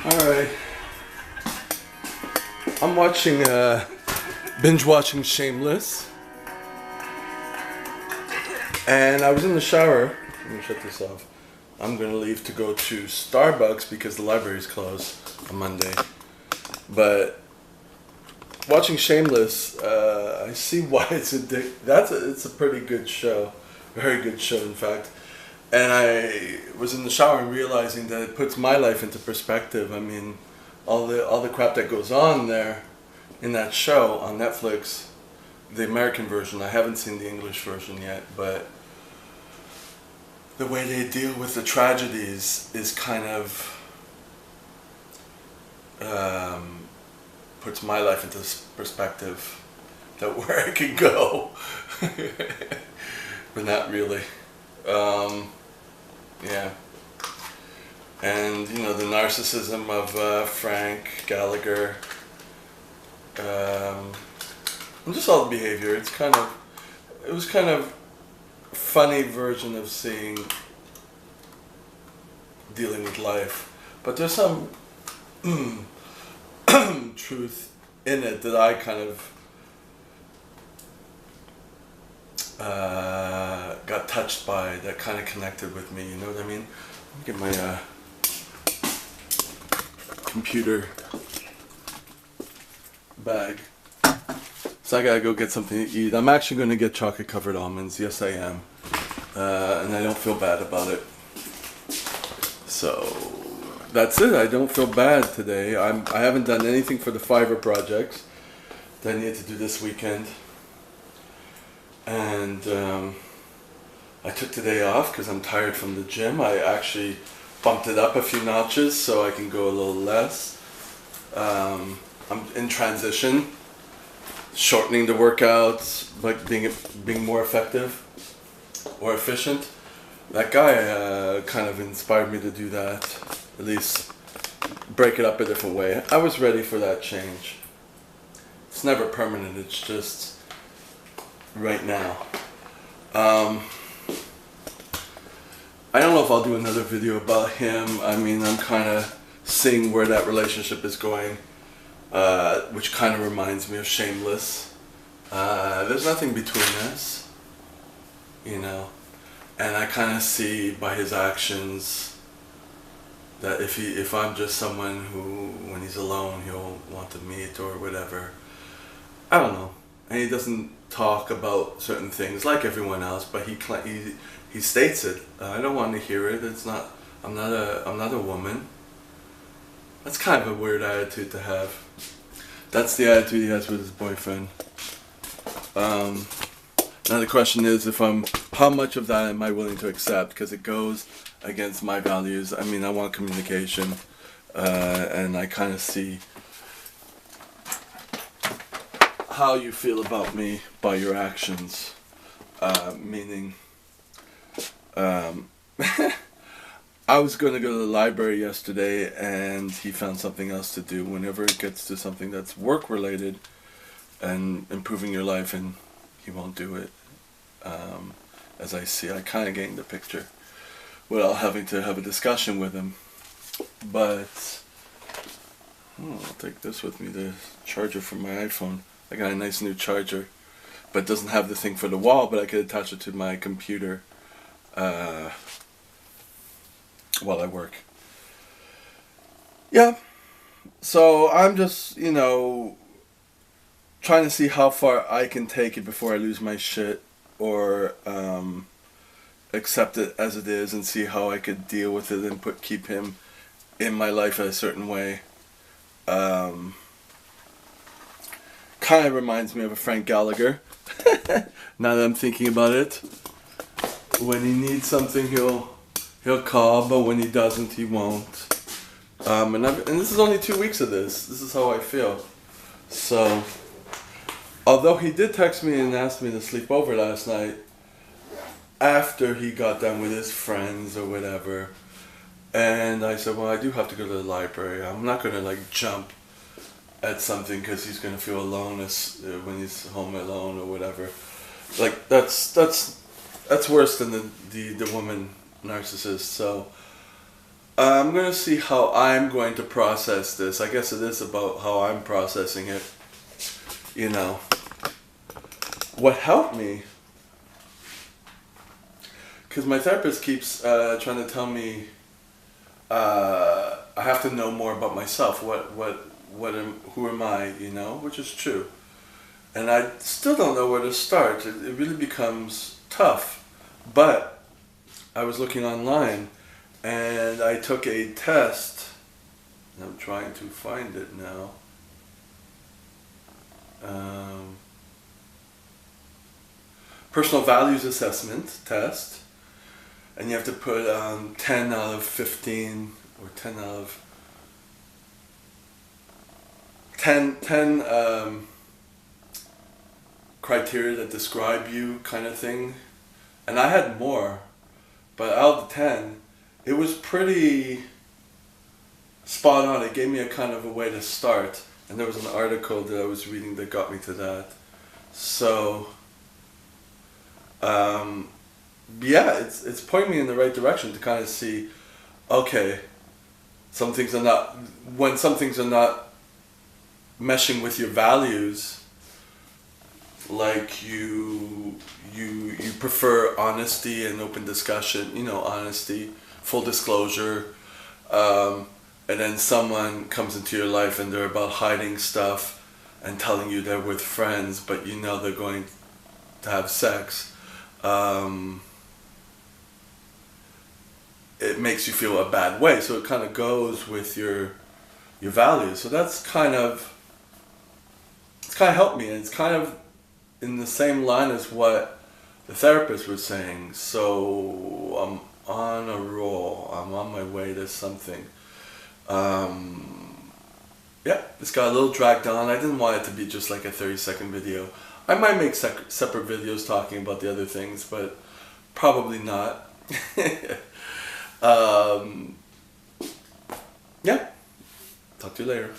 Alright. I'm watching, binge watching Shameless. And I was in the shower. Let me shut this off. I'm gonna leave to go to Starbucks because the library's closed on Monday. But watching Shameless, I see why it's it's a pretty good show. Very good show, in fact. And I was in the shower and realizing that it puts my life into perspective. I mean, all the crap that goes on there in that show on Netflix, the American version. I haven't seen the English version yet, but the way they deal with the tragedies is kind of puts my life into perspective. That where I could go, but not really. Yeah. And, you know, the narcissism of Frank Gallagher, and just all the behavior. It was kind of a funny version of dealing with life. But there's some truth in it that I kind of got touched by, that kind of connected with me, you know what I mean? Let me get my computer bag. So I gotta go get something to eat. I'm actually gonna get chocolate covered almonds, yes I am. And I don't feel bad about it. So that's it, I don't feel bad today. I haven't done anything for the Fiverr projects that I need to do this weekend. And I took today off because I'm tired from the gym. I actually bumped it up a few notches so I can go a little less. I'm in transition, shortening the workouts, like being more effective or efficient. That guy kind of inspired me to do that, at least break it up a different way. I was ready for that change. It's never permanent, it's just right now. I don't know if I'll do another video about him. I mean, I'm kind of seeing where that relationship is going, which kind of reminds me of Shameless. There's nothing between us, you know, and I kind of see by his actions that if I'm just someone who, when he's alone, he'll want to meet or whatever. I don't know. And he doesn't talk about certain things like everyone else, but he states it. I don't want to hear it. It's not. I'm not a woman. That's kind of a weird attitude to have. That's the attitude he has with his boyfriend. Now the question is, how much of that am I willing to accept? Because it goes against my values. I mean, I want communication, and I kind of see how you feel about me by your actions. Meaning, I was going to go to the library yesterday and he found something else to do. Whenever it gets to something that's work related and improving your life, and he won't do it. As I see, I kind of gained the picture without having to have a discussion with him. But I'll take this with me, the charger from my iPhone. I got a nice new charger, but it doesn't have the thing for the wall, but I could attach it to my computer while I work. Yeah, so I'm just, you know, trying to see how far I can take it before I lose my shit, or accept it as it is and see how I could deal with it and keep him in my life a certain way. Kind of reminds me of a Frank Gallagher. Now that I'm thinking about it, when he needs something, he'll call, but when he doesn't, he won't. And this is only 2 weeks of this. This is how I feel. So, although he did text me and ask me to sleep over last night, after he got done with his friends or whatever, and I said, well, I do have to go to the library. I'm not going to like jump at something because he's going to feel alone when he's home alone or whatever. Like that's worse than the woman narcissist. So I'm going to see how I'm going to process this. I guess it is about how I'm processing it. You know, what helped me, because my therapist keeps trying to tell me I have to know more about myself. Who am I? You know, which is true. And I still don't know where to start. It really becomes tough. But I was looking online, and I took a test. And I'm trying to find it now. Personal values assessment test. And you have to put 10 out of 15, or 10 out of 10 criteria that describe you, kind of thing. And I had more, but out of the 10, it was pretty spot on. It gave me a kind of a way to start. And there was an article that I was reading that got me to that. So, yeah, it's pointing me in the right direction to kind of see, okay, some things are not, when some things are not meshing with your values, like you prefer honesty and open discussion, you know, honesty, full disclosure, and then someone comes into your life and they're about hiding stuff and telling you they're with friends, but you know they're going to have sex. It makes you feel a bad way, so it kind of goes with your values. So that's kind of, it's kind of helped me, and it's kind of in the same line as what the therapist was saying. So I'm on a roll. I'm on my way to something. Yeah, this got a little dragged on. I didn't want it to be just like a 30-second video. I might make separate videos talking about the other things, but probably not. Yeah. Talk to you later.